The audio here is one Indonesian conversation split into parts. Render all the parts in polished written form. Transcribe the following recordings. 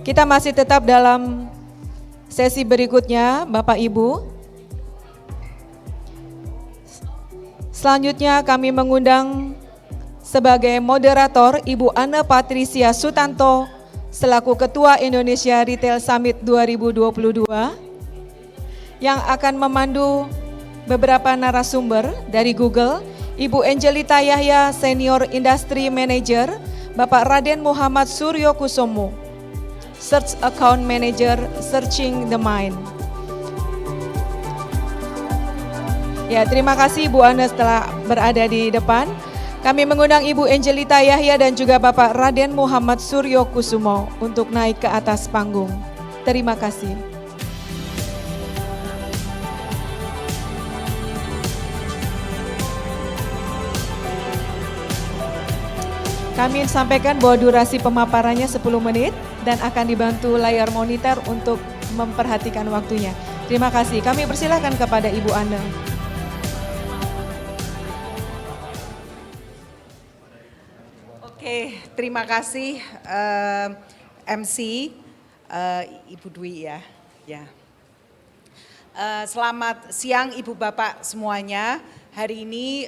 Kita masih tetap dalam sesi berikutnya, Bapak Ibu. Selanjutnya kami mengundang sebagai moderator Ibu Anne Patricia Sutanto selaku Ketua Indonesia Retail Summit 2022 yang akan memandu beberapa narasumber dari Google, Ibu Angelita Yahya Senior Industry Manager, Bapak Raden Muhammad Suryo Kusumo, Search Account Manager Searching the Mind. Ya, terima kasih Ibu Anne setelah berada di depan. Kami mengundang Ibu Angelita Yahya dan juga Bapak Raden Muhammad Suryo Kusumo untuk naik ke atas panggung. Terima kasih. Kami sampaikan bahwa durasi pemaparannya 10 menit dan akan dibantu layar monitor untuk memperhatikan waktunya. Terima kasih. Kami persilakan kepada Ibu Anne. Oke, terima kasih MC Ibu Dwi ya. Selamat siang Ibu Bapak semuanya. Hari ini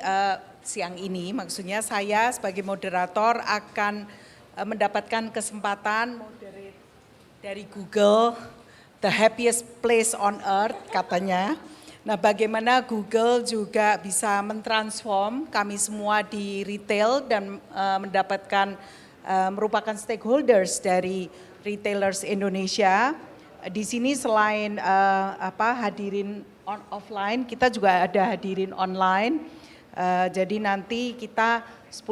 siang ini maksudnya saya sebagai moderator akan mendapatkan kesempatan moderate dari Google, the happiest place on earth katanya. Nah, bagaimana Google juga bisa mentransform kami semua di retail dan mendapatkan merupakan stakeholders dari retailers Indonesia. Di sini selain hadirin offline, kita juga ada hadirin online. Jadi nanti kita 10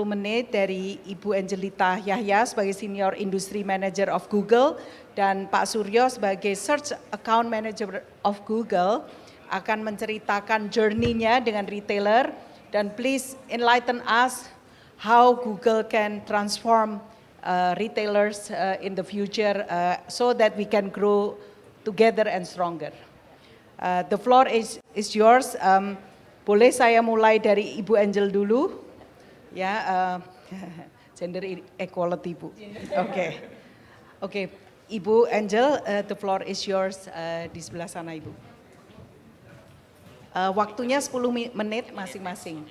menit dari Ibu Angelita Yahya sebagai Senior Industry Manager of Google dan Pak Suryo sebagai Search Account Manager of Google akan menceritakan journey-nya dengan retailer dan please enlighten us how Google can transform retailers in the future so that we can grow together and stronger. The floor is yours. Boleh saya mulai dari Ibu Angel dulu, ya, gender equality Bu. Oke, Ibu Angel, the floor is yours di sebelah sana Ibu. Waktunya 10 menit masing-masing.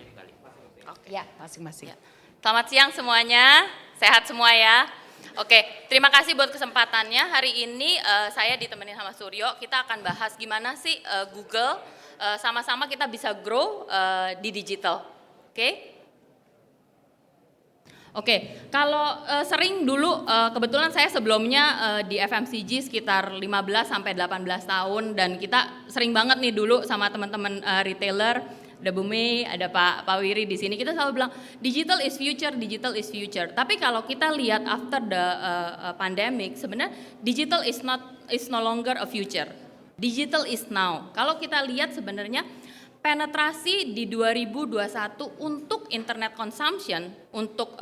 Ya, masing-masing. Selamat siang semuanya, sehat semua ya. Oke, terima kasih buat kesempatannya. Hari ini saya ditemenin sama Suryo, kita akan bahas gimana sih Google sama-sama kita bisa grow di digital. Oke, kalau sering dulu kebetulan saya sebelumnya di FMCG sekitar 15 sampai 18 tahun dan kita sering banget nih dulu sama teman-teman retailer, ada Bu Mei, ada Pak Wiri di sini, kita selalu bilang digital is future, digital is future. Tapi kalau kita lihat after the pandemic, sebenarnya digital is no longer a future. Digital is now. Kalau kita lihat sebenarnya penetrasi di 2021 untuk internet consumption, untuk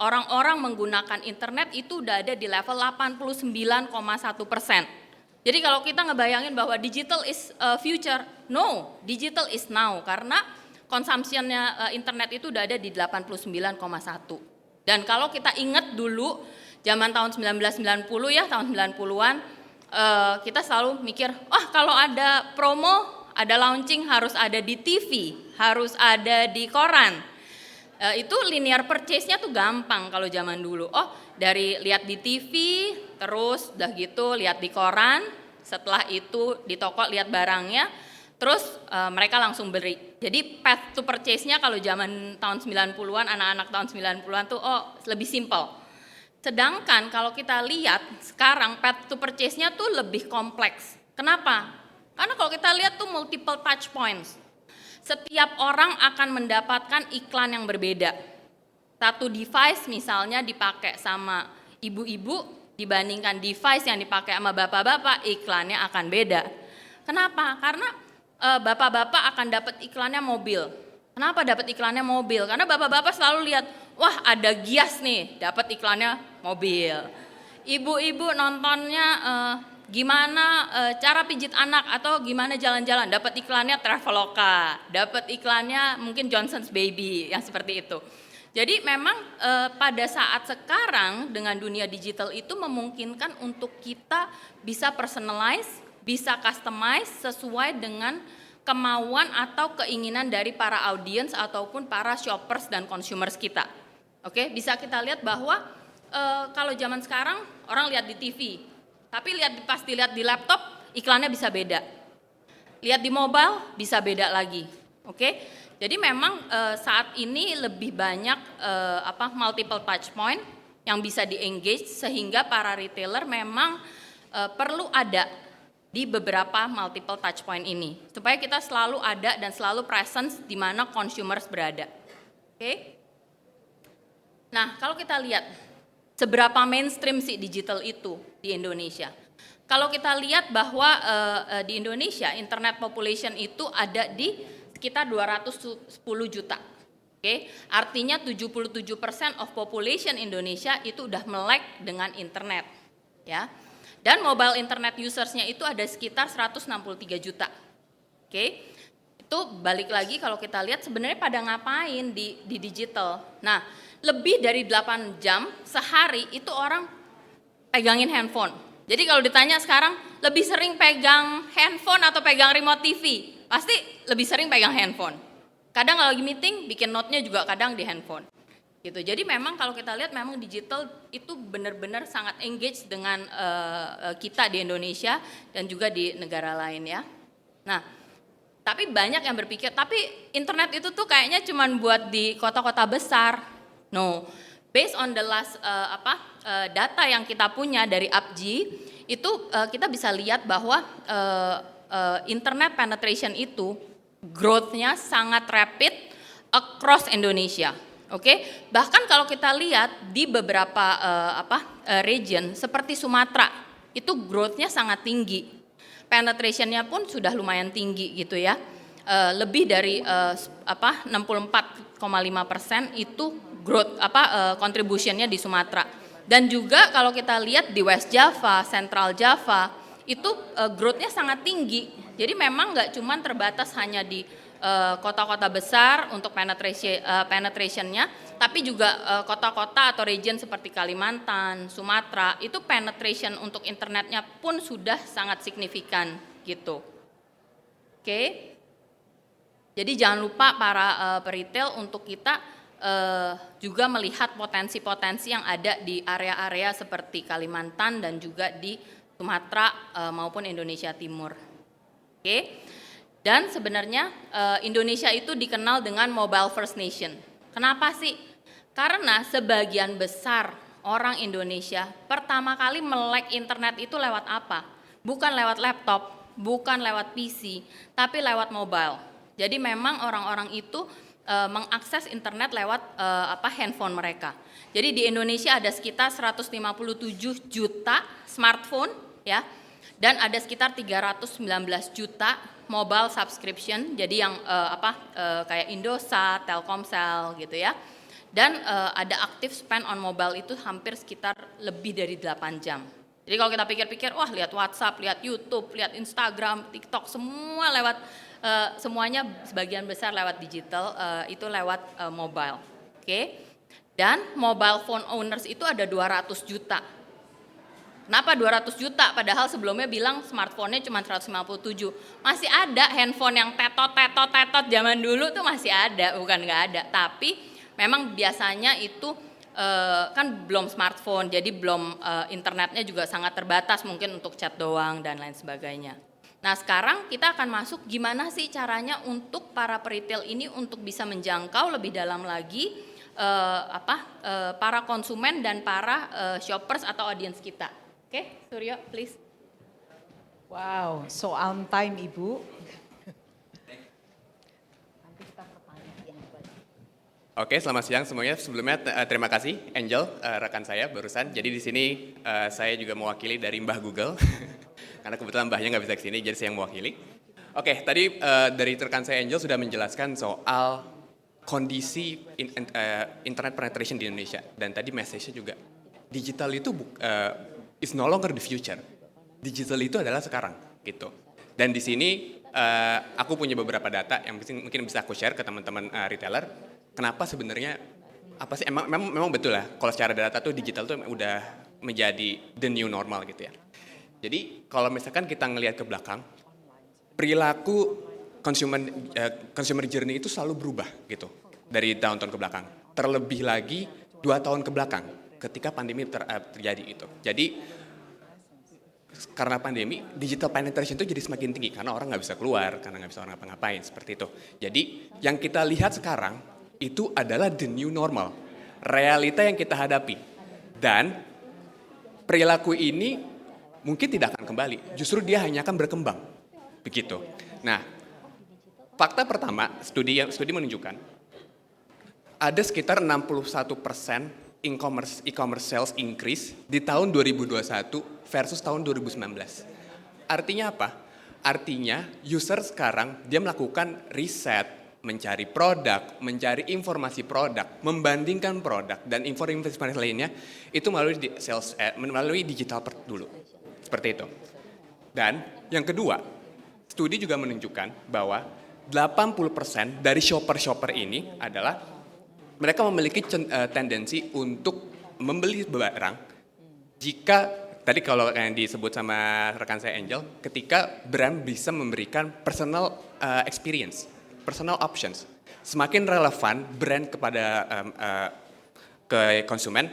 orang-orang menggunakan internet itu udah ada di level 89,1%. Jadi kalau kita ngebayangin bahwa digital is future, no, digital is now karena consumption-nya internet itu udah ada di 89,1. Dan kalau kita ingat dulu zaman tahun 1990 ya, tahun 90-an, kita selalu mikir, kalau ada promo, ada launching harus ada di TV, harus ada di koran. Itu linear purchase-nya tuh gampang kalau zaman dulu. Dari lihat di TV, terus udah gitu lihat di koran, setelah itu di toko lihat barangnya, terus mereka langsung beli. Jadi path to purchase-nya kalau zaman tahun 90-an, anak-anak tahun 90-an tuh lebih simple. Sedangkan kalau kita lihat sekarang path to purchase-nya tuh lebih kompleks. Kenapa? Karena kalau kita lihat tuh multiple touch points. Setiap orang akan mendapatkan iklan yang berbeda. Satu device misalnya dipakai sama ibu-ibu dibandingkan device yang dipakai sama bapak-bapak, iklannya akan beda. Kenapa? Karena bapak-bapak akan dapat iklannya mobil. Kenapa dapat iklannya mobil? Karena bapak-bapak selalu lihat, wah ada Gias nih, dapat iklannya mobil. Ibu-ibu nontonnya gimana cara pijit anak atau gimana jalan-jalan, dapat iklannya Traveloka, dapat iklannya mungkin Johnson's Baby yang seperti itu. Jadi memang pada saat sekarang dengan dunia digital itu memungkinkan untuk kita bisa personalize, bisa customize sesuai dengan kemauan atau keinginan dari para audiens ataupun para shoppers dan consumers kita. Oke, bisa kita lihat bahwa kalau zaman sekarang orang lihat di TV, tapi pas dilihat di laptop iklannya bisa beda. Lihat di mobile bisa beda lagi. Oke. Jadi memang saat ini lebih banyak multiple touch point yang bisa di-engage sehingga para retailer memang perlu ada di beberapa multiple touch point ini supaya kita selalu ada dan selalu presence di mana consumers berada. Oke. Nah, kalau kita lihat seberapa mainstream sih digital itu di Indonesia. Kalau kita lihat bahwa di Indonesia internet population itu ada di sekitar 210 juta. Oke, artinya 77% of population Indonesia itu udah melek dengan internet, ya. Dan mobile internet usersnya itu ada sekitar 163 juta. Oke, itu balik lagi kalau kita lihat sebenarnya pada ngapain di digital. Nah, lebih dari 8 jam sehari itu orang pegangin handphone. Jadi kalau ditanya sekarang lebih sering pegang handphone atau pegang remote TV, pasti lebih sering pegang handphone. Kadang kalau lagi meeting bikin note-nya juga kadang di handphone. Gitu. Jadi memang kalau kita lihat memang digital itu benar-benar sangat engage dengan kita di Indonesia dan juga di negara lain ya. Nah, tapi banyak yang berpikir tapi internet itu tuh kayaknya cuma buat di kota-kota besar. No. Based on the last data yang kita punya dari APJI itu kita bisa lihat bahwa internet penetration itu growth-nya sangat rapid across Indonesia. Oke, bahkan kalau kita lihat di beberapa region seperti Sumatera itu growth-nya sangat tinggi, penetration-nya pun sudah lumayan tinggi gitu ya, lebih dari 64,5% itu growth contribution-nya di Sumatera. Dan juga kalau kita lihat di West Java, Central Java itu growth-nya sangat tinggi. Jadi memang nggak cuma terbatas hanya di kota-kota besar untuk penetration-nya, tapi juga kota-kota atau region seperti Kalimantan, Sumatera itu penetration untuk internetnya pun sudah sangat signifikan gitu. Oke. Jadi jangan lupa para peritel untuk kita juga melihat potensi-potensi yang ada di area-area seperti Kalimantan dan juga di Sumatera maupun Indonesia Timur. Oke. Dan sebenarnya Indonesia itu dikenal dengan mobile first nation. Kenapa sih? Karena sebagian besar orang Indonesia pertama kali melek internet itu lewat apa? Bukan lewat laptop, bukan lewat PC, tapi lewat mobile. Jadi memang orang-orang itu mengakses internet lewat handphone mereka. Jadi di Indonesia ada sekitar 157 juta smartphone ya. Dan ada sekitar 319 juta mobile subscription, jadi yang kayak Indosat, Telkomsel gitu ya. Dan ada active spend on mobile itu hampir sekitar lebih dari 8 jam. Jadi kalau kita pikir-pikir, wah lihat WhatsApp, lihat YouTube, lihat Instagram, TikTok, semua lewat, semuanya sebagian besar lewat digital, itu lewat mobile. Oke. Dan mobile phone owners itu ada 200 juta. Kenapa 200 juta? Padahal sebelumnya bilang smartphone-nya cuma 157. Masih ada handphone yang tetot zaman dulu tuh masih ada, bukan nggak ada. Tapi memang biasanya itu kan belum smartphone, jadi belum internetnya juga sangat terbatas mungkin untuk chat doang dan lain sebagainya. Nah sekarang kita akan masuk gimana sih caranya untuk para peritel ini untuk bisa menjangkau lebih dalam lagi para konsumen dan para shoppers atau audiens kita. Oke, Suryo, please. Wow, so on time Ibu. Oke, selamat siang semuanya. Sebelumnya terima kasih Angel, rekan saya barusan. Jadi di sini saya juga mewakili dari Mbah Google, karena kebetulan Mbahnya nggak bisa kesini, jadi saya yang mewakili. Oke, tadi dari rekan saya Angel sudah menjelaskan soal kondisi internet penetration di Indonesia. Dan tadi message-nya juga, digital itu is no longer the future. Digital itu adalah sekarang, gitu. Dan di sini aku punya beberapa data yang mungkin bisa aku share ke teman-teman retailer. Kenapa sebenarnya apa sih, memang betul lah, kalau secara data tuh digital tuh udah menjadi the new normal gitu ya. Jadi kalau misalkan kita ngelihat ke belakang, perilaku consumer journey itu selalu berubah gitu dari tahun-tahun ke belakang. Terlebih lagi 2 tahun ke belakang ketika pandemi terjadi itu. Jadi karena pandemi, digital penetration itu jadi semakin tinggi karena orang nggak bisa keluar, karena nggak bisa orang ngapa-ngapain seperti itu. Jadi yang kita lihat sekarang itu adalah the new normal, realita yang kita hadapi. Dan perilaku ini mungkin tidak akan kembali, justru dia hanya akan berkembang. Begitu. Nah, fakta pertama, studi menunjukkan ada sekitar 61% e-commerce sales increase di tahun 2021 versus tahun 2019. Artinya apa? Artinya user sekarang dia melakukan riset, mencari produk, mencari informasi produk, membandingkan produk dan informasi lainnya itu melalui digital dulu. Seperti itu. Dan yang kedua, studi juga menunjukkan bahwa 80% dari shopper-shopper ini adalah mereka memiliki tendensi untuk membeli barang jika tadi kalau yang disebut sama rekan saya Angel, ketika brand bisa memberikan personal experience, personal options. Semakin relevan brand kepada ke konsumen,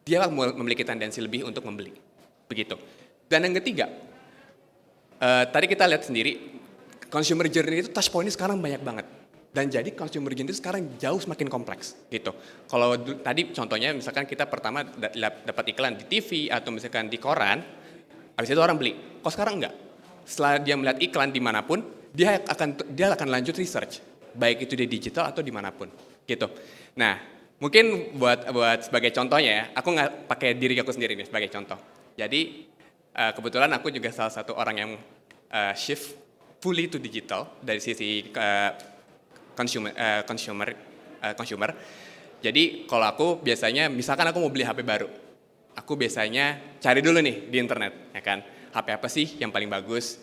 dia memiliki tendensi lebih untuk membeli. Begitu. Dan yang ketiga, tadi kita lihat sendiri, consumer journey itu touch point-nya sekarang banyak banget. Dan jadi consumer journey itu sekarang jauh semakin kompleks gitu. Kalau tadi contohnya misalkan kita pertama dapat iklan di TV atau misalkan di koran, habis itu orang beli. Kok sekarang enggak? Setelah dia melihat iklan dimanapun, dia akan lanjut research, baik itu di digital atau dimanapun gitu. Nah, mungkin buat sebagai contohnya ya, aku nggak pakai diri aku sendiri nih sebagai contoh. Jadi kebetulan aku juga salah satu orang yang shift fully to digital dari sisi consumer. Jadi kalau aku biasanya, misalkan aku mau beli HP baru, aku biasanya cari dulu nih di internet, ya kan, HP apa sih yang paling bagus,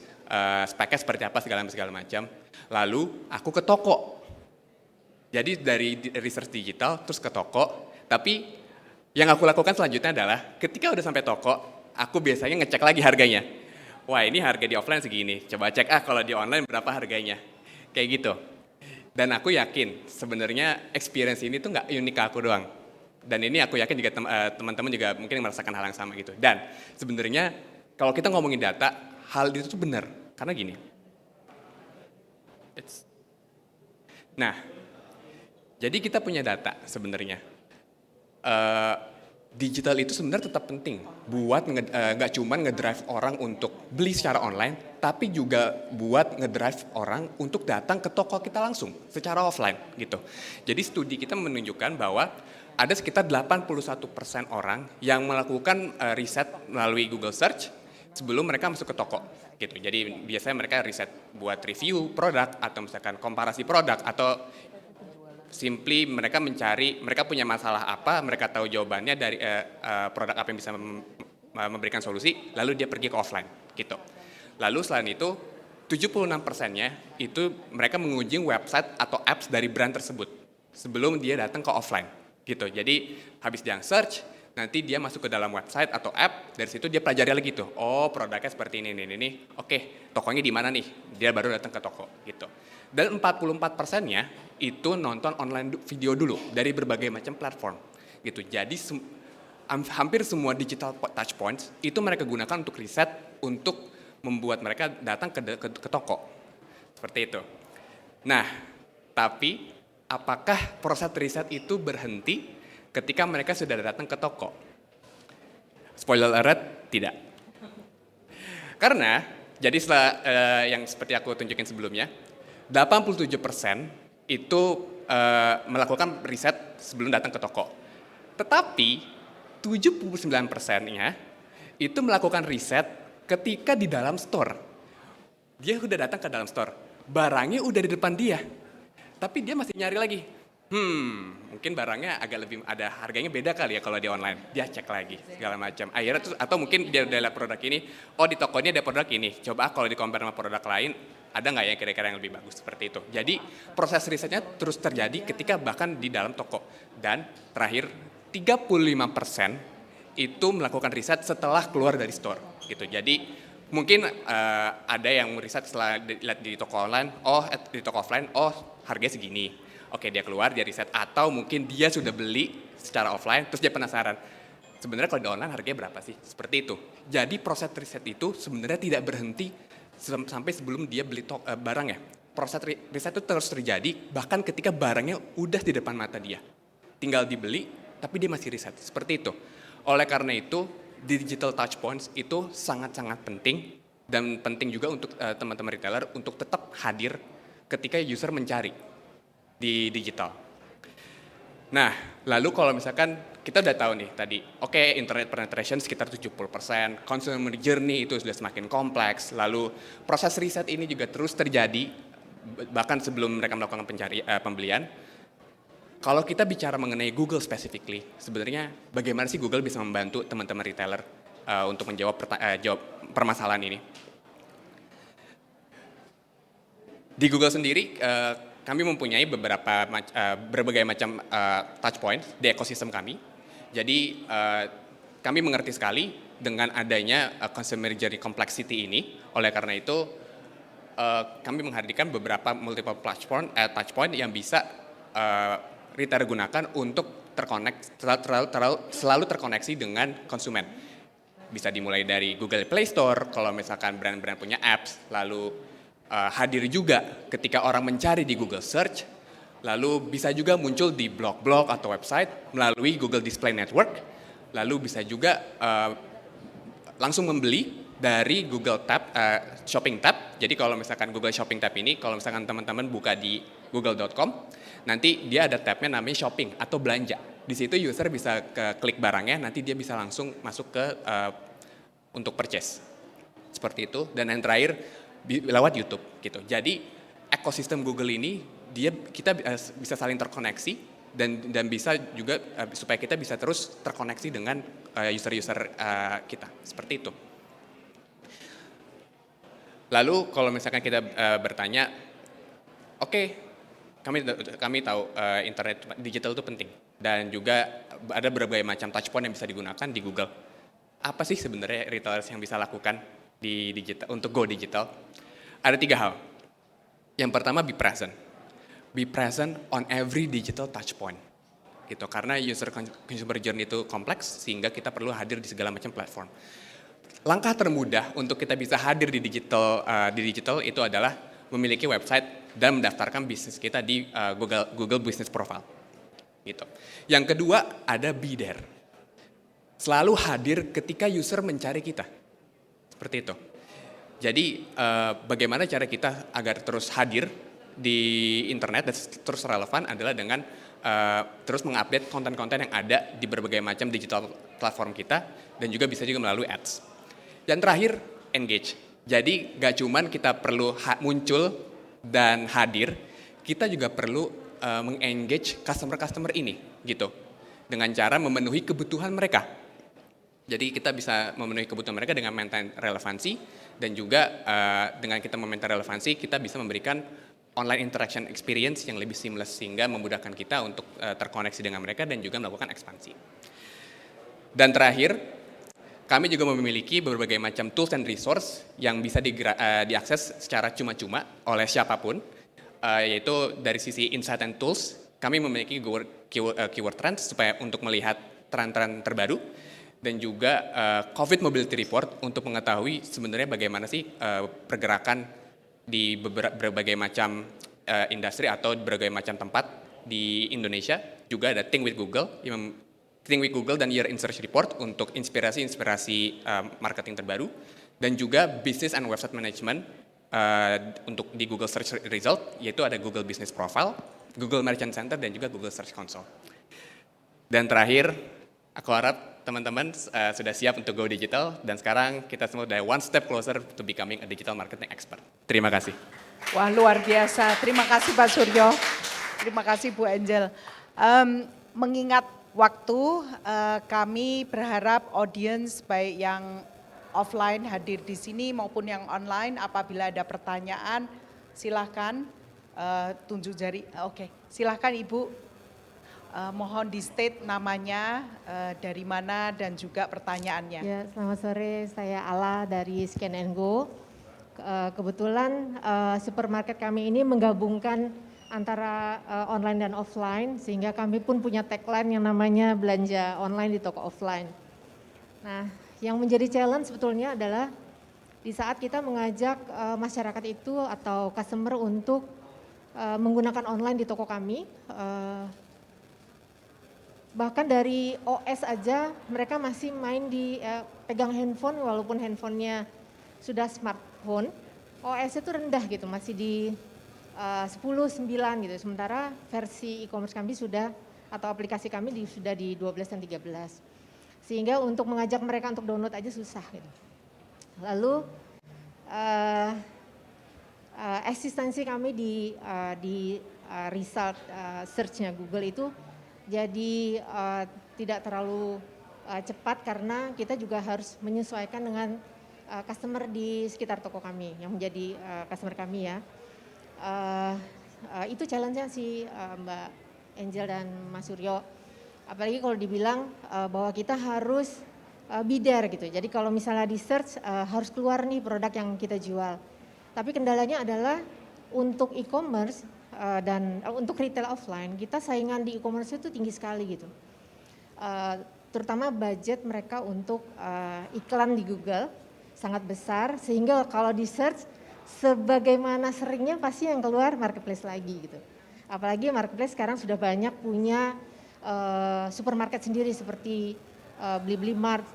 speknya seperti apa segala macam. Lalu aku ke toko. Jadi dari research digital terus ke toko. Tapi yang aku lakukan selanjutnya adalah ketika udah sampai toko, aku biasanya ngecek lagi harganya. Wah, ini harga di offline segini. Coba cek kalau di online berapa harganya. Kayak gitu. Dan aku yakin sebenarnya experience ini tuh nggak unik ke aku doang. Dan ini aku yakin juga teman-teman juga mungkin merasakan hal yang sama gitu. Dan sebenarnya kalau kita ngomongin data, hal itu tuh benar. Karena gini. Nah, jadi kita punya data sebenarnya. Digital itu sebenarnya tetap penting buat nggak cuma ngedrive orang untuk beli secara online, tapi juga buat ngedrive orang untuk datang ke toko kita langsung secara offline gitu. Jadi studi kita menunjukkan bahwa ada sekitar 81% orang yang melakukan riset melalui Google Search sebelum mereka masuk ke toko gitu. Jadi biasanya mereka riset buat review produk atau misalkan komparasi produk atau simply mereka punya masalah apa, mereka tahu jawabannya dari produk apa yang bisa memberikan solusi, lalu dia pergi ke offline gitu. Lalu selain itu 76%-nya itu mereka mengunjungi website atau apps dari brand tersebut sebelum dia datang ke offline gitu. Jadi habis dia search, nanti dia masuk ke dalam website atau app, dari situ dia pelajari lagi tuh, oh produknya seperti ini. Oke, tokonya di mana nih? Dia baru datang ke toko gitu. Dan 44%-nya itu nonton online video dulu dari berbagai macam platform gitu. Jadi hampir semua digital touch points itu mereka gunakan untuk riset, untuk membuat mereka datang ke toko. Seperti itu. Nah, tapi apakah proses riset itu berhenti ketika mereka sudah datang ke toko? Spoiler alert, tidak. Karena, jadi setelah yang seperti aku tunjukin sebelumnya, 87% itu melakukan riset sebelum datang ke toko. Tetapi 79%-nya itu melakukan riset ketika di dalam store. Dia udah datang ke dalam store, barangnya udah di depan dia. Tapi dia masih nyari lagi. Mungkin barangnya agak lebih ada harganya beda kali ya kalau di online. Dia cek lagi segala macam. Akhirnya atau mungkin dia lihat produk ini, oh di toko ini ada produk ini. Coba kalau di compare sama produk lain, Ada nggak ya kira-kira yang lebih bagus seperti itu. Jadi proses risetnya terus terjadi ketika bahkan di dalam toko. Dan terakhir 35% itu melakukan riset setelah keluar dari store gitu. Jadi mungkin ada yang riset setelah lihat di toko online, di toko offline, harganya segini. Oke, dia keluar, dia riset, atau mungkin dia sudah beli secara offline terus dia penasaran. Sebenarnya kalau di online harganya berapa sih? Seperti itu. Jadi proses riset itu sebenarnya tidak berhenti sampai sebelum dia beli barangnya. Proses riset itu terus terjadi bahkan ketika barangnya udah di depan mata dia. Tinggal dibeli, tapi dia masih riset. Seperti itu. Oleh karena itu, digital touch points itu sangat-sangat penting dan penting juga untuk teman-teman retailer untuk tetap hadir ketika user mencari di digital. Nah, lalu kalau misalkan kita udah tahu nih tadi, oke, internet penetration sekitar 70%, consumer journey itu sudah semakin kompleks, lalu proses riset ini juga terus terjadi bahkan sebelum mereka melakukan pembelian. Kalau kita bicara mengenai Google specifically, sebenarnya bagaimana sih Google bisa membantu teman-teman retailer untuk menjawab jawab permasalahan ini? Di Google sendiri, kami mempunyai berbagai macam touch point di ekosistem kami. Jadi kami mengerti sekali dengan adanya consumer journey complexity ini. Oleh karena itu, kami menghadirkan beberapa multiple touch point yang bisa retailer gunakan untuk selalu terkoneksi dengan konsumen. Bisa dimulai dari Google Play Store, kalau misalkan brand-brand punya apps, lalu hadir juga ketika orang mencari di Google Search, lalu bisa juga muncul di blog-blog atau website melalui Google Display Network, lalu bisa juga langsung membeli dari Google Tab, Shopping Tab. Jadi kalau misalkan Google Shopping Tab ini, kalau misalkan teman-teman buka di google.com, nanti dia ada tabnya namanya shopping atau belanja. Di situ user bisa klik barangnya, nanti dia bisa langsung masuk ke untuk purchase. Seperti itu. Dan yang terakhir lewat YouTube gitu. Jadi ekosistem Google ini kita bisa saling terkoneksi dan bisa juga supaya kita bisa terus terkoneksi dengan user-user kita. Seperti itu. Lalu kalau misalkan kita bertanya, oke, kami tahu internet digital itu penting dan juga ada berbagai macam touch point yang bisa digunakan di Google. Apa sih sebenarnya retailers yang bisa lakukan di digital untuk go digital? Ada 3 hal. Yang pertama, be present. Be present on every digital touch point. Gitu, karena consumer journey itu kompleks sehingga kita perlu hadir di segala macam platform. Langkah termudah untuk kita bisa hadir di digital itu adalah memiliki website dan mendaftarkan bisnis kita di Google Business Profile. Gitu. Yang kedua ada be there. Selalu hadir ketika user mencari kita. Seperti itu. Jadi bagaimana cara kita agar terus hadir di internet dan terus relevan adalah dengan terus mengupdate konten-konten yang ada di berbagai macam digital platform kita dan juga bisa juga melalui ads. Yang terakhir, engage. Jadi gak cuman kita perlu muncul dan hadir, kita juga perlu meng-engage customer-customer ini gitu. Dengan cara memenuhi kebutuhan mereka. Jadi kita bisa memenuhi kebutuhan mereka dengan maintain relevansi dan juga dengan kita memaintain relevansi kita bisa memberikan online interaction experience yang lebih seamless sehingga memudahkan kita untuk terkoneksi dengan mereka dan juga melakukan ekspansi. Dan terakhir, kami juga memiliki berbagai macam tools and resource yang bisa diakses secara cuma-cuma oleh siapapun, yaitu dari sisi insight and tools, kami memiliki keyword trends supaya untuk melihat tren-tren terbaru, dan juga COVID Mobility Report untuk mengetahui sebenarnya bagaimana sih pergerakan di berbagai macam industri atau berbagai macam tempat di Indonesia. Juga ada Think with Google dan Year in Search Report untuk inspirasi marketing terbaru, dan juga Business and Website Management untuk di Google Search Result, yaitu ada Google Business Profile, Google Merchant Center, dan juga Google Search Console. Dan terakhir, aku harap teman-teman sudah siap untuk go digital, dan sekarang kita semua sudah one step closer to becoming a digital marketing expert. Terima kasih. Wah, luar biasa. Terima kasih Pak Suryo. Terima kasih Bu Angel. Mengingat waktu, kami berharap audiens baik yang offline hadir di sini maupun yang online, apabila ada pertanyaan Silahkan tunjuk jari. Oke, silahkan Ibu. Mohon di state namanya, dari mana dan juga pertanyaannya. Ya, selamat sore. Saya Ala dari Scan and Go. Kebetulan supermarket kami ini menggabungkan antara online dan offline, sehingga kami pun punya tagline yang namanya belanja online di toko offline. Nah, yang menjadi challenge sebetulnya adalah di saat kita mengajak masyarakat itu atau customer untuk menggunakan online di toko kami, bahkan dari OS aja mereka masih main di pegang handphone, walaupun handphonenya sudah smartphone, OS itu rendah gitu, masih di 10.9 gitu. Sementara versi e-commerce kami sudah, atau aplikasi kami sudah di 12 dan 13. Sehingga untuk mengajak mereka untuk download aja susah gitu. Lalu eksistensi kami di result search-nya Google itu jadi tidak terlalu cepat, karena kita juga harus menyesuaikan dengan customer di sekitar toko kami yang menjadi customer kami ya. Itu challenge-nya sih Mbak Angel dan Mas Suryo. Apalagi kalau dibilang bahwa kita harus be there gitu. Jadi kalau misalnya di search harus keluar nih produk yang kita jual. Tapi kendalanya adalah untuk e-commerce dan untuk retail offline, kita saingan di e-commerce itu tinggi sekali gitu. Terutama budget mereka untuk iklan di Google sangat besar, sehingga kalau di search sebagaimana seringnya pasti yang keluar marketplace lagi gitu. Apalagi marketplace sekarang sudah banyak punya supermarket sendiri seperti Blibli Mart,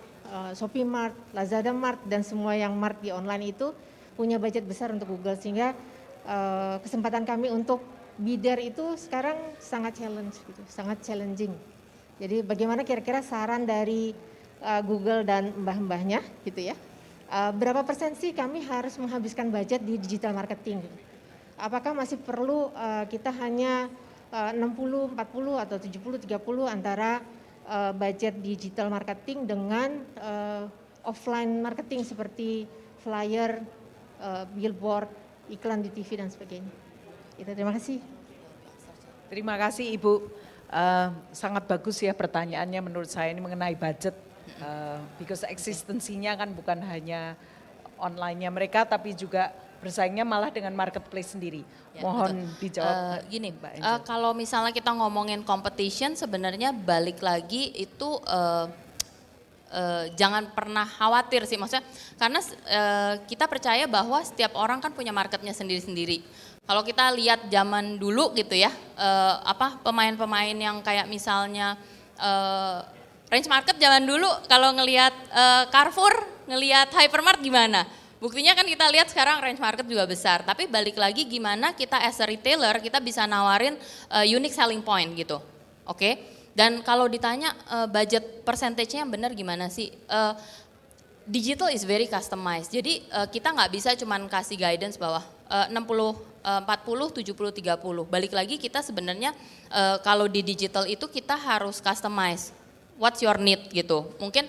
Shopee Mart, Lazada Mart, dan semua yang Mart di online itu punya budget besar untuk Google, sehingga kesempatan kami untuk bidder itu sekarang sangat challenge gitu, sangat challenging. Jadi bagaimana kira-kira saran dari Google dan mbah-mbahnya gitu ya? Berapa persen sih kami harus menghabiskan budget di digital marketing? Apakah masih perlu kita hanya 60, 40 atau 70, 30 antara budget digital marketing dengan offline marketing seperti flyer, billboard, iklan di TV dan sebagainya. Itu, terima kasih. Terima kasih Ibu. Sangat bagus ya pertanyaannya menurut saya ini mengenai budget. Because eksistensinya kan bukan hanya online-nya mereka, tapi juga bersaingnya malah dengan marketplace sendiri. Ya, Mohon betul. dijawab. Gini, Mbak Angel. kalau misalnya kita ngomongin competition, sebenarnya balik lagi itu jangan pernah khawatir sih, maksudnya karena kita percaya bahwa setiap orang kan punya marketnya sendiri-sendiri. Kalau kita lihat zaman dulu gitu ya, pemain-pemain yang kayak misalnya Range Market zaman dulu, kalau ngelihat Carrefour, ngelihat Hypermart gimana? Buktinya kan kita lihat sekarang Range Market juga besar, tapi balik lagi gimana kita as a retailer kita bisa nawarin unique selling point gitu, oke? Dan kalau ditanya budget percentage-nya yang benar gimana sih? Digital is very customized, jadi kita nggak bisa cuman kasih guidance bahwa 60, 40, 70, 30. Balik lagi kita sebenarnya kalau di digital itu kita harus customize. What's your need gitu. Mungkin,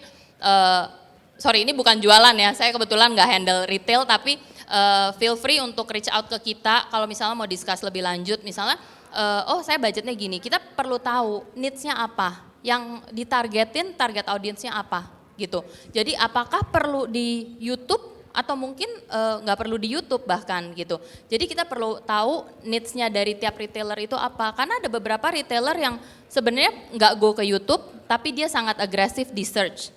sorry ini bukan jualan ya, saya kebetulan nggak handle retail, tapi feel free untuk reach out ke kita kalau misalnya mau discuss lebih lanjut. Misalnya, oh saya budgetnya gini, kita perlu tahu needs-nya apa, yang ditargetin target audience-nya apa gitu. Jadi apakah perlu di YouTube atau mungkin nggak perlu di YouTube bahkan gitu. Jadi kita perlu tahu needs-nya dari tiap retailer itu apa. Karena ada beberapa retailer yang sebenarnya nggak go ke YouTube, tapi dia sangat agresif di search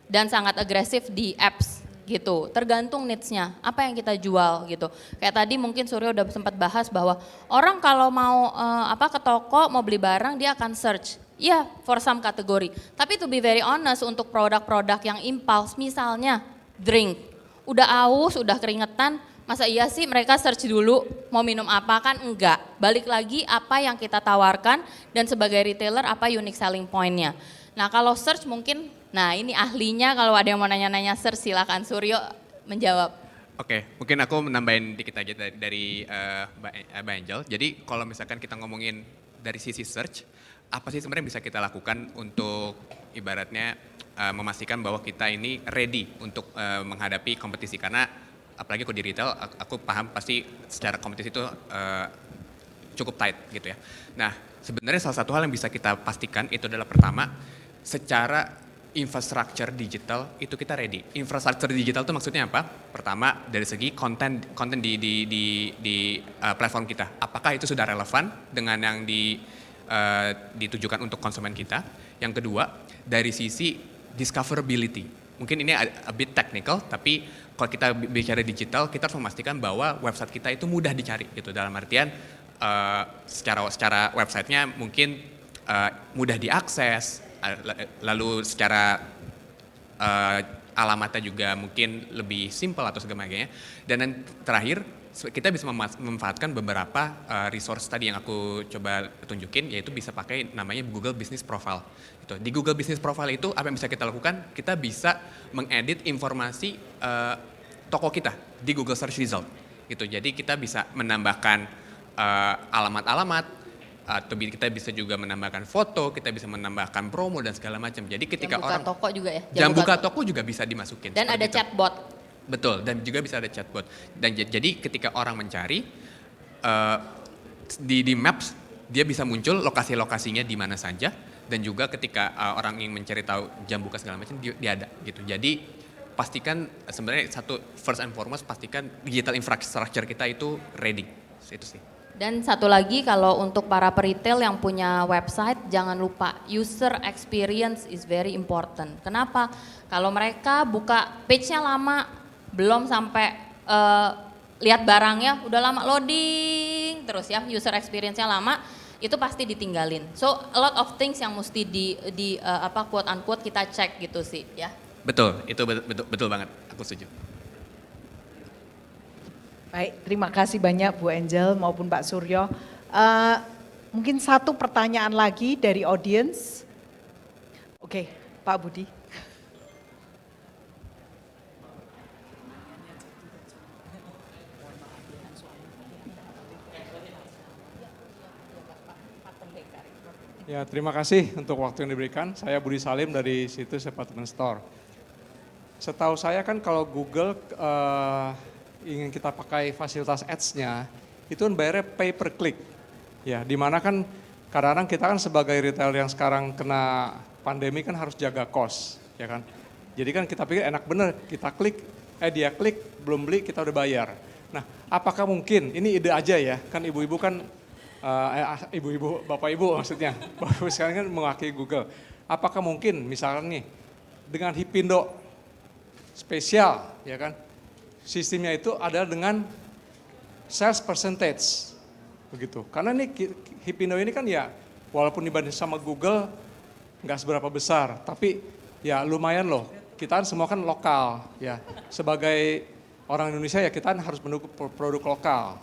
dan sangat agresif di apps gitu. Tergantung needs-nya, apa yang kita jual gitu. Kayak tadi mungkin Suryo udah sempat bahas bahwa orang kalau mau ke toko mau beli barang dia akan search. Iya, for some kategori. Tapi to be very honest untuk produk-produk yang impulse, misalnya drink. Udah aus, udah keringetan, masa iya sih mereka search dulu mau minum apa, kan enggak. Balik lagi apa yang kita tawarkan dan sebagai retailer apa unique selling point-nya. Nah kalau search mungkin, nah ini ahlinya kalau ada yang mau nanya-nanya search silakan Suryo menjawab. Oke, mungkin aku menambahin dikit aja dari Mbak Angel. Jadi kalau misalkan kita ngomongin dari sisi search, apa sih sebenarnya bisa kita lakukan untuk ibaratnya memastikan bahwa kita ini ready untuk menghadapi kompetisi, karena apalagi aku di retail, aku paham pasti secara kompetisi itu cukup tight gitu ya. Nah, sebenarnya salah satu hal yang bisa kita pastikan itu adalah pertama, secara infrastruktur digital itu kita ready. Infrastruktur digital itu maksudnya apa? Pertama dari segi konten di platform kita. Apakah itu sudah relevan dengan yang ditujukan untuk konsumen kita? Yang kedua dari sisi discoverability. Mungkin ini a bit technical, tapi kalau kita bicara digital, kita harus memastikan bahwa website kita itu mudah dicari gitu. Dalam artian secara websitenya mungkin mudah diakses, lalu secara alamatnya juga mungkin lebih simple atau sebagainya. Dan yang terakhir kita bisa memanfaatkan beberapa resource tadi yang aku coba tunjukin, yaitu bisa pakai namanya Google Business Profile. Di Google Business Profile itu apa yang bisa kita lakukan? Kita bisa mengedit informasi toko kita di Google Search Result. Gitu. Jadi kita bisa menambahkan alamat-alamat, atau kita bisa juga menambahkan foto, kita bisa menambahkan promo dan segala macam. Jadi ketika jam buka orang toko juga ya. jam buka toko juga bisa dimasukin. Dan ada itu. chatbot. Betul, dan juga bisa ada chatbot. Dan jadi ketika orang mencari di Maps, dia bisa muncul lokasi-lokasinya di mana saja, dan juga ketika orang ingin mencari tahu jam buka segala macam, dia ada gitu. Jadi pastikan sebenarnya first and foremost pastikan digital infrastructure kita itu ready. Itu sih. Dan satu lagi, kalau untuk para peritel yang punya website, jangan lupa user experience is very important. Kenapa? Kalau mereka buka page-nya lama, belum sampai lihat barangnya, udah lama loading terus ya, user experience-nya lama, itu pasti ditinggalin. So a lot of things yang mesti di quote unquote kita cek gitu sih ya. Betul, itu betul banget, aku setuju. Baik, terima kasih banyak Bu Angel maupun Pak Suryo. Mungkin satu pertanyaan lagi dari audiens. Oke, Pak Budi. Ya, terima kasih untuk waktu yang diberikan. Saya Budi Salim dari situs Department Store. Setahu saya kan kalau Google ingin kita pakai fasilitas ads-nya, itu kan bayarnya pay per click. Ya, dimana kan kadang-kadang kita kan sebagai retailer yang sekarang kena pandemi kan harus jaga cost, ya kan. Jadi kan kita pikir enak bener, kita klik, dia klik, belum beli, kita udah bayar. Nah, apakah mungkin, ini ide aja ya, kan ibu-ibu kan, ibu-ibu, bapak ibu maksudnya, bapak ibu sekarang kan mewakili Google. Apakah mungkin misalnya nih, dengan Hipindo spesial, ya kan, sistemnya itu adalah dengan sales percentage, begitu. Karena ini Hipindo ini kan ya, walaupun dibanding sama Google nggak seberapa besar, tapi ya lumayan loh. Kita kan semua kan lokal, ya. Sebagai orang Indonesia ya kita kan harus mendukung produk lokal.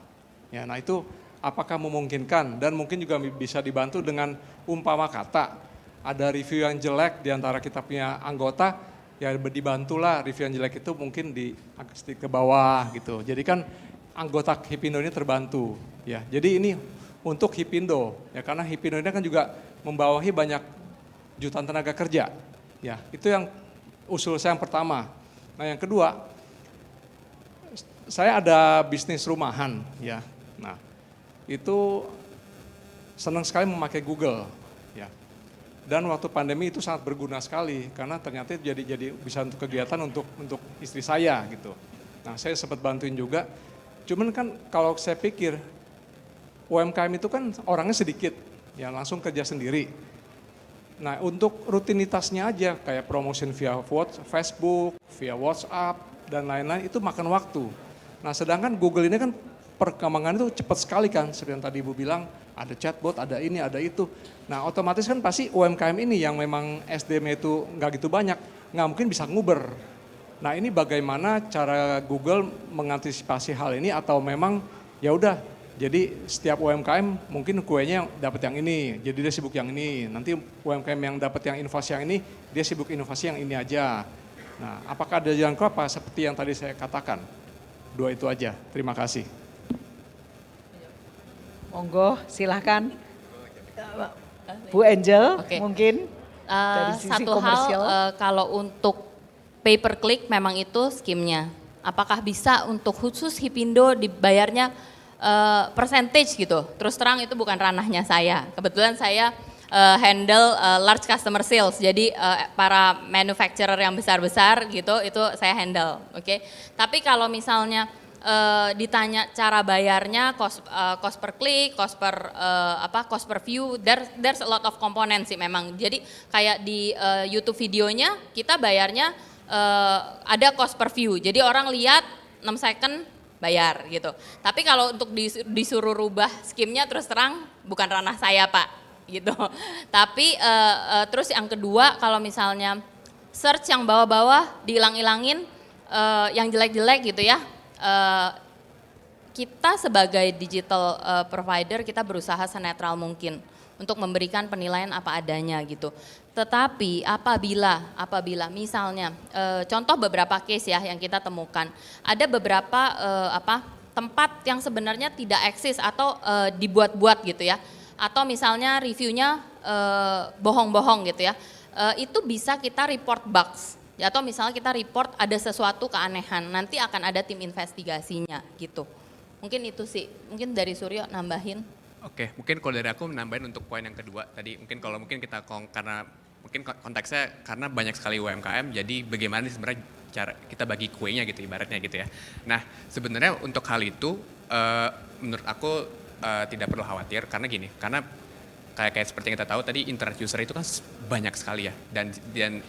Ya, nah itu apakah memungkinkan dan mungkin juga bisa dibantu dengan umpama kata ada review yang jelek di antara kita punya anggota. Ya dibantulah review yang jelek itu mungkin ke bawah gitu. Jadi kan anggota Hipindo ini terbantu. Ya, jadi ini untuk Hipindo ya, karena Hipindo ini kan juga membawahi banyak jutaan tenaga kerja. Ya, itu yang usul saya yang pertama. Nah, yang kedua, saya ada bisnis rumahan ya. Nah, itu senang sekali memakai Google ya. Dan waktu pandemi itu sangat berguna sekali karena ternyata jadi bisa untuk kegiatan untuk istri saya gitu. Nah, saya sempat bantuin juga. Cuman kan kalau saya pikir UMKM itu kan orangnya sedikit, ya langsung kerja sendiri. Nah, untuk rutinitasnya aja kayak promotion via Facebook, via WhatsApp dan lain-lain itu makan waktu. Nah, sedangkan Google ini kan perkembangan itu cepat sekali kan, seperti yang tadi Ibu bilang, ada chatbot, ada ini, ada itu. Nah, otomatis kan pasti UMKM ini yang memang SDM itu nggak gitu banyak, nggak mungkin bisa nguber. Nah, ini bagaimana cara Google mengantisipasi hal ini atau memang ya udah, jadi setiap UMKM mungkin kuenya dapat yang ini, jadi dia sibuk yang ini. Nanti UMKM yang dapat yang inovasi yang ini, dia sibuk inovasi yang ini aja. Nah, apakah ada jalan keluar apa seperti yang tadi saya katakan? Dua itu aja. Terima kasih. Monggo, silahkan. Bu Angel, Oke. mungkin dari sisi Satu komersial. hal, kalau untuk pay per click memang itu skimnya. apakah bisa untuk khusus Hipindo dibayarnya percentage gitu. Terus terang itu bukan ranahnya saya. Kebetulan saya handle large customer sales, jadi para manufacturer yang besar-besar gitu itu saya handle, oke. Tapi kalau misalnya ditanya cara bayarnya, cost per click, cost per view, there's a lot of components sih memang. Jadi kayak di YouTube videonya kita bayarnya ada cost per view. Jadi orang lihat 6 second bayar gitu. Tapi kalau untuk disuruh rubah skimnya terus terang bukan ranah saya Pak gitu. Tapi terus yang kedua kalau misalnya search yang bawah-bawah dihilang-hilangin, yang jelek-jelek gitu ya. Kita sebagai digital provider kita berusaha senetral mungkin untuk memberikan penilaian apa adanya gitu. Tetapi apabila misalnya contoh beberapa case ya yang kita temukan, ada beberapa tempat yang sebenarnya tidak eksis atau dibuat-buat gitu ya, atau misalnya reviewnya bohong-bohong gitu ya, itu bisa kita report bugs. Atau misalnya kita report ada sesuatu keanehan, nanti akan ada tim investigasinya gitu. Mungkin itu sih, mungkin dari Suryo nambahin. Oke, mungkin kalau dari aku nambahin untuk poin yang kedua tadi, mungkin kita karena mungkin konteksnya karena banyak sekali UMKM, jadi bagaimana sebenarnya cara kita bagi kuenya gitu ibaratnya gitu ya. Nah sebenarnya untuk hal itu menurut aku tidak perlu khawatir karena gini, karena kayak seperti yang kita tahu tadi internet user itu kan banyak sekali ya, dan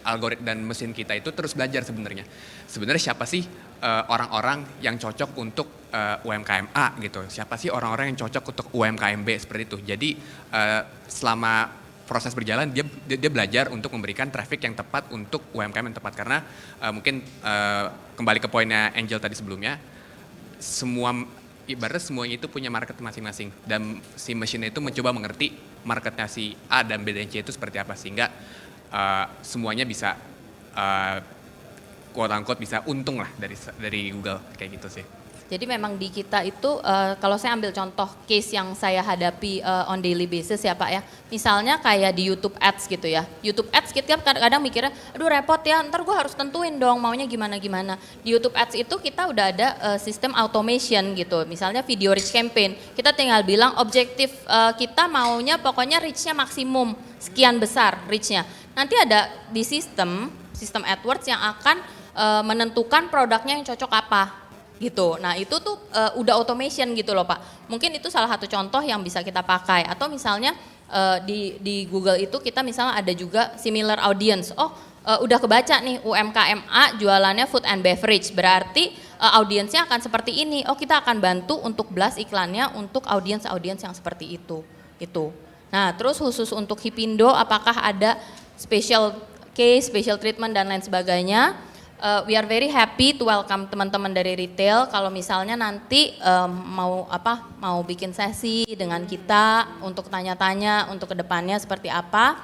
algoritma dan mesin kita itu terus belajar sebenarnya. Sebenarnya siapa sih orang-orang yang cocok untuk UMKM A gitu, siapa sih orang-orang yang cocok untuk UMKM B seperti itu. Jadi selama proses berjalan dia belajar untuk memberikan traffic yang tepat untuk UMKM yang tepat, karena mungkin kembali ke poinnya Angel tadi sebelumnya, ibaratnya semuanya itu punya market masing-masing dan si mesinnya itu mencoba mengerti marketnya si A dan B dan C itu seperti apa, sehingga semuanya bisa quote unquote bisa untung lah dari Google kayak gitu sih. Jadi memang di kita itu kalau saya ambil contoh case yang saya hadapi on daily basis ya Pak ya. Misalnya kayak di YouTube Ads gitu ya. YouTube Ads kita kadang-kadang mikirnya, aduh repot ya, ntar gue harus tentuin dong maunya gimana-gimana. Di YouTube Ads itu kita udah ada sistem automation gitu. Misalnya video reach campaign, kita tinggal bilang objektif kita maunya pokoknya reach-nya maksimum sekian besar reach-nya. Nanti ada di sistem AdWords yang akan menentukan produknya yang cocok apa. Gitu. Nah itu tuh udah automation gitu loh Pak. Mungkin itu salah satu contoh yang bisa kita pakai. Atau misalnya di Google itu kita misalnya ada juga similar audience. Udah kebaca nih UMKM A jualannya food and beverage. Berarti audiensnya akan seperti ini. Kita akan bantu untuk blast iklannya untuk audiens yang seperti itu. Gitu. Nah terus khusus untuk Hipindo apakah ada special case, special treatment dan lain sebagainya. We are very happy to welcome teman-teman dari retail kalau misalnya nanti mau bikin sesi dengan kita untuk tanya-tanya untuk kedepannya seperti apa.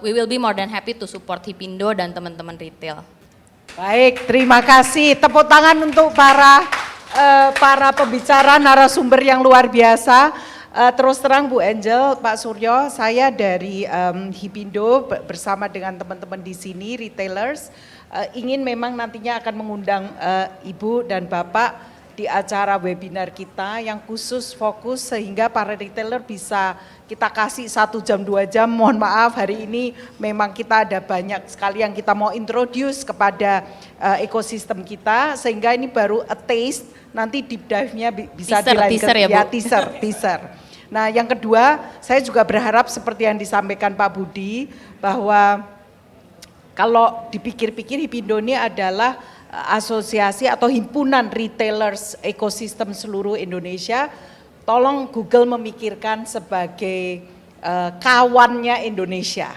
We will be more than happy to support Hipindo dan teman-teman retail. Baik, terima kasih. Tepuk tangan untuk para pembicara narasumber yang luar biasa. Terus terang Bu Angel, Pak Suryo, saya dari Hipindo bersama dengan teman-teman di sini retailers. Ingin memang nantinya akan mengundang Ibu dan Bapak di acara webinar kita yang khusus fokus sehingga para retailer bisa kita kasih 1 jam 2 jam. Mohon maaf hari ini memang kita ada banyak sekali yang kita mau introduce kepada ekosistem kita, sehingga ini baru a taste, nanti deep dive-nya bisa dilanjutkan ya, teaser. Nah yang kedua, saya juga berharap seperti yang disampaikan Pak Budi bahwa kalau dipikir-pikir Hipindo ini adalah asosiasi atau himpunan retailers ekosistem seluruh Indonesia. Tolong Google memikirkan sebagai kawannya Indonesia.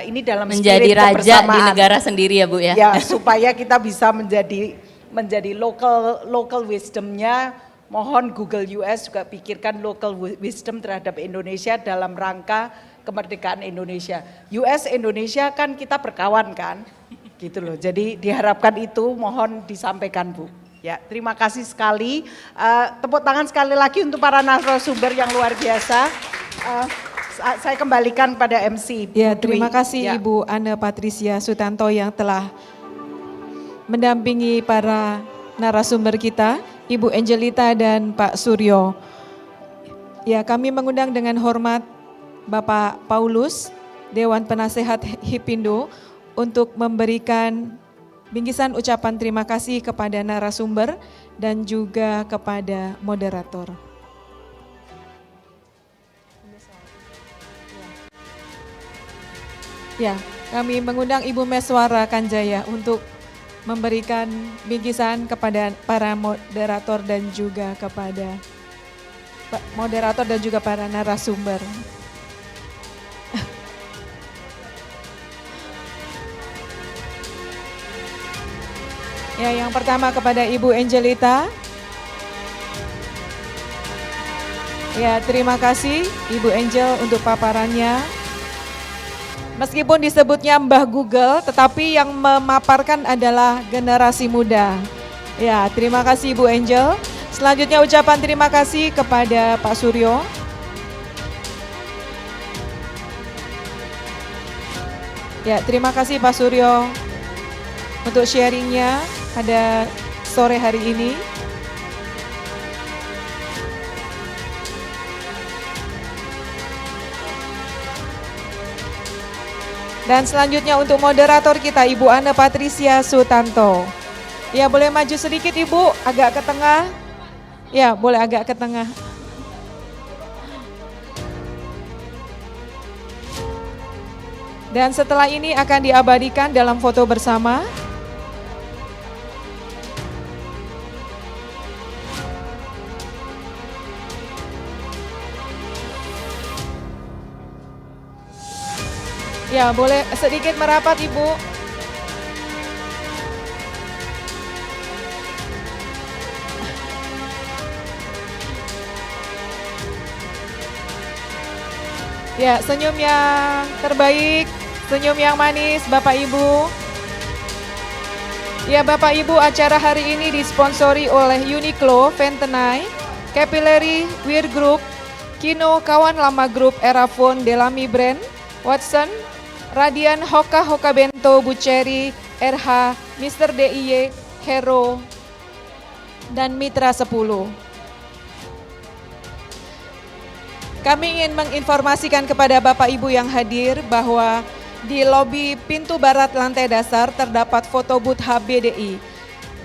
Ini dalam menjadi raja di negara sendiri ya Bu ya. Ya supaya kita bisa menjadi local wisdomnya. Mohon Google US juga pikirkan local wisdom terhadap Indonesia dalam rangka kemerdekaan Indonesia. US Indonesia kan kita berkawan kan, gitu loh. Jadi diharapkan itu mohon disampaikan Bu. Ya, terima kasih sekali. Tepuk tangan sekali lagi untuk para narasumber yang luar biasa. Saya kembalikan pada MC. Ya, terima kasih ya. Ibu Anne Patricia Sutanto yang telah mendampingi para narasumber kita, Ibu Angelita dan Pak Suryo. Ya, kami mengundang dengan hormat Bapak Paulus, Dewan Penasehat HIPindo, untuk memberikan bingkisan ucapan terima kasih kepada narasumber dan juga kepada moderator. Ya, kami mengundang Ibu Meswara Kanjaya untuk memberikan bingkisan kepada para moderator dan juga kepada para narasumber. Ya, yang pertama kepada Ibu Angelita. Ya, terima kasih Ibu Angel untuk paparannya. Meskipun disebutnya Mbah Google, tetapi yang memaparkan adalah generasi muda. Ya, terima kasih Ibu Angel. Selanjutnya ucapan terima kasih kepada Pak Suryo. Ya, terima kasih Pak Suryo untuk sharingnya pada sore hari ini. Dan selanjutnya untuk moderator kita Ibu Anne Patricia Sutanto. Ya, boleh maju sedikit Ibu, agak ke tengah. Ya, boleh agak ke tengah. Dan setelah ini akan diabadikan dalam foto bersama. Ya, boleh sedikit merapat Ibu. Ya, senyum yang terbaik, senyum yang manis Bapak Ibu. Ya Bapak Ibu, acara hari ini disponsori oleh Uniqlo, Ventenay, Capillary, Weir Group, Kino, Kawan Lama Group, Erafone, Delami Brand, Watson, Radian, Hoka, Hoka Bento, Buceri, RH, Mr. DIY, Hero, dan Mitra 10. Kami ingin menginformasikan kepada Bapak Ibu yang hadir bahwa di lobi pintu barat lantai dasar terdapat foto booth HBDI,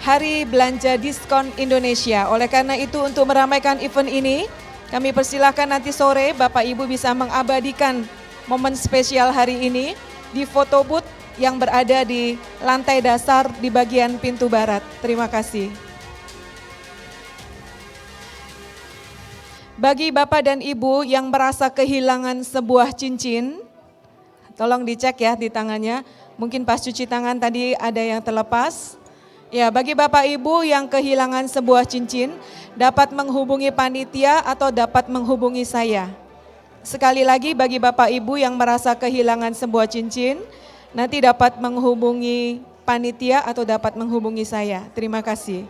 Hari Belanja Diskon Indonesia. Oleh karena itu untuk meramaikan event ini, kami persilahkan nanti sore Bapak Ibu bisa mengabadikan momen spesial hari ini di foto booth yang berada di lantai dasar di bagian pintu barat. Terima kasih. Bagi Bapak dan Ibu yang merasa kehilangan sebuah cincin, tolong dicek ya di tangannya. Mungkin pas cuci tangan tadi ada yang terlepas. Ya, bagi Bapak Ibu yang kehilangan sebuah cincin, dapat menghubungi panitia atau dapat menghubungi saya. Sekali lagi bagi Bapak Ibu yang merasa kehilangan sebuah cincin, nanti dapat menghubungi panitia atau dapat menghubungi saya. Terima kasih.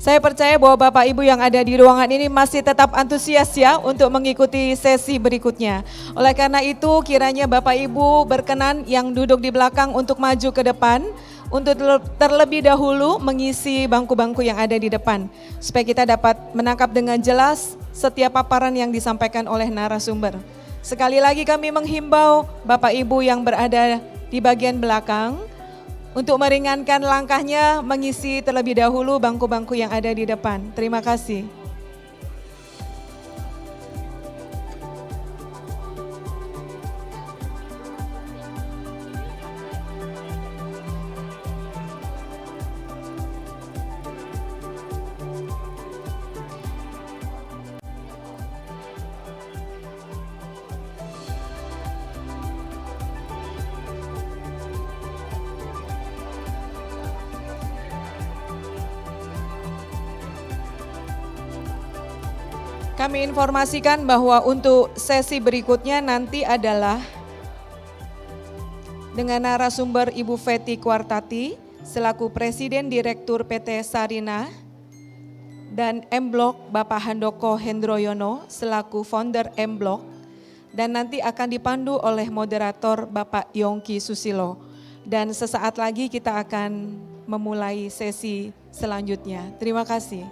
Saya percaya bahwa Bapak Ibu yang ada di ruangan ini masih tetap antusias ya untuk mengikuti sesi berikutnya. Oleh karena itu kiranya Bapak Ibu berkenan yang duduk di belakang untuk maju ke depan untuk terlebih dahulu mengisi bangku-bangku yang ada di depan. Supaya kita dapat menangkap dengan jelas setiap paparan yang disampaikan oleh narasumber. Sekali lagi kami menghimbau Bapak Ibu yang berada di bagian belakang untuk meringankan langkahnya mengisi terlebih dahulu bangku-bangku yang ada di depan. Terima kasih. Kami informasikan bahwa untuk sesi berikutnya nanti adalah dengan narasumber Ibu Fety Kwartati selaku Presiden Direktur PT Sarinah dan M-Block Bapak Handoko Hendroyono selaku founder M-Block, dan nanti akan dipandu oleh moderator Bapak Yongki Susilo. Dan sesaat lagi kita akan memulai sesi selanjutnya. Terima kasih.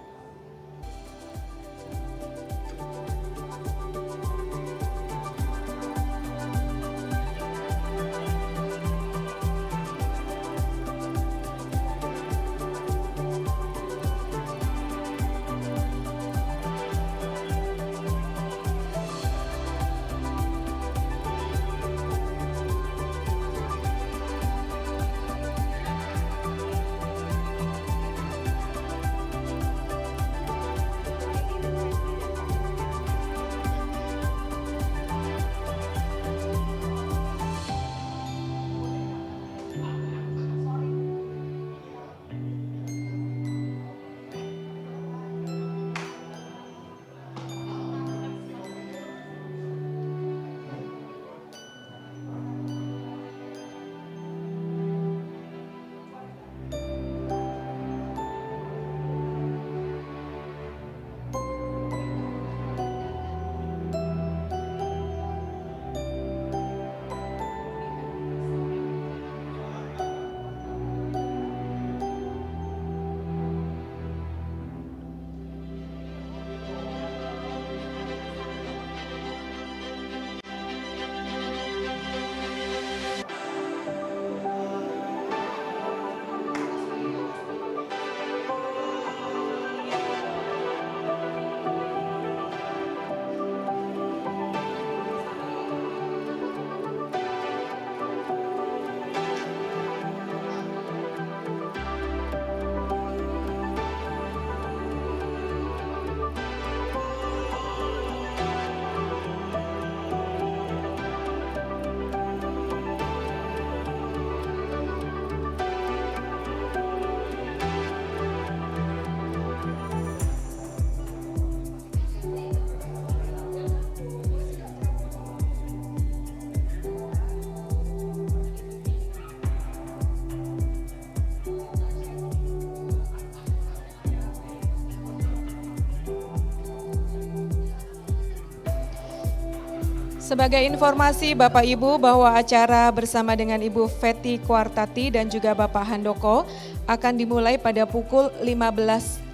Sebagai informasi Bapak Ibu bahwa acara bersama dengan Ibu Feti Kwartati dan juga Bapak Handoko akan dimulai pada pukul 15.15.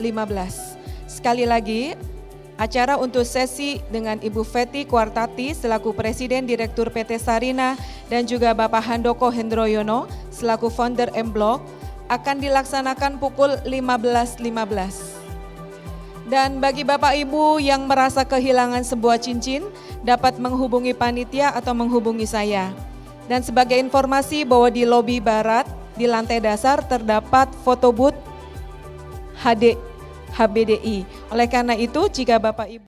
Sekali lagi, acara untuk sesi dengan Ibu Feti Kwartati selaku Presiden Direktur PT Sarina dan juga Bapak Handoko Hendroyono selaku founder M-Block akan dilaksanakan pukul 15.15. Dan bagi Bapak Ibu yang merasa kehilangan sebuah cincin, dapat menghubungi panitia atau menghubungi saya. Dan sebagai informasi bahwa di lobi barat, di lantai dasar terdapat foto booth HBDI. Oleh karena itu, jika Bapak Ibu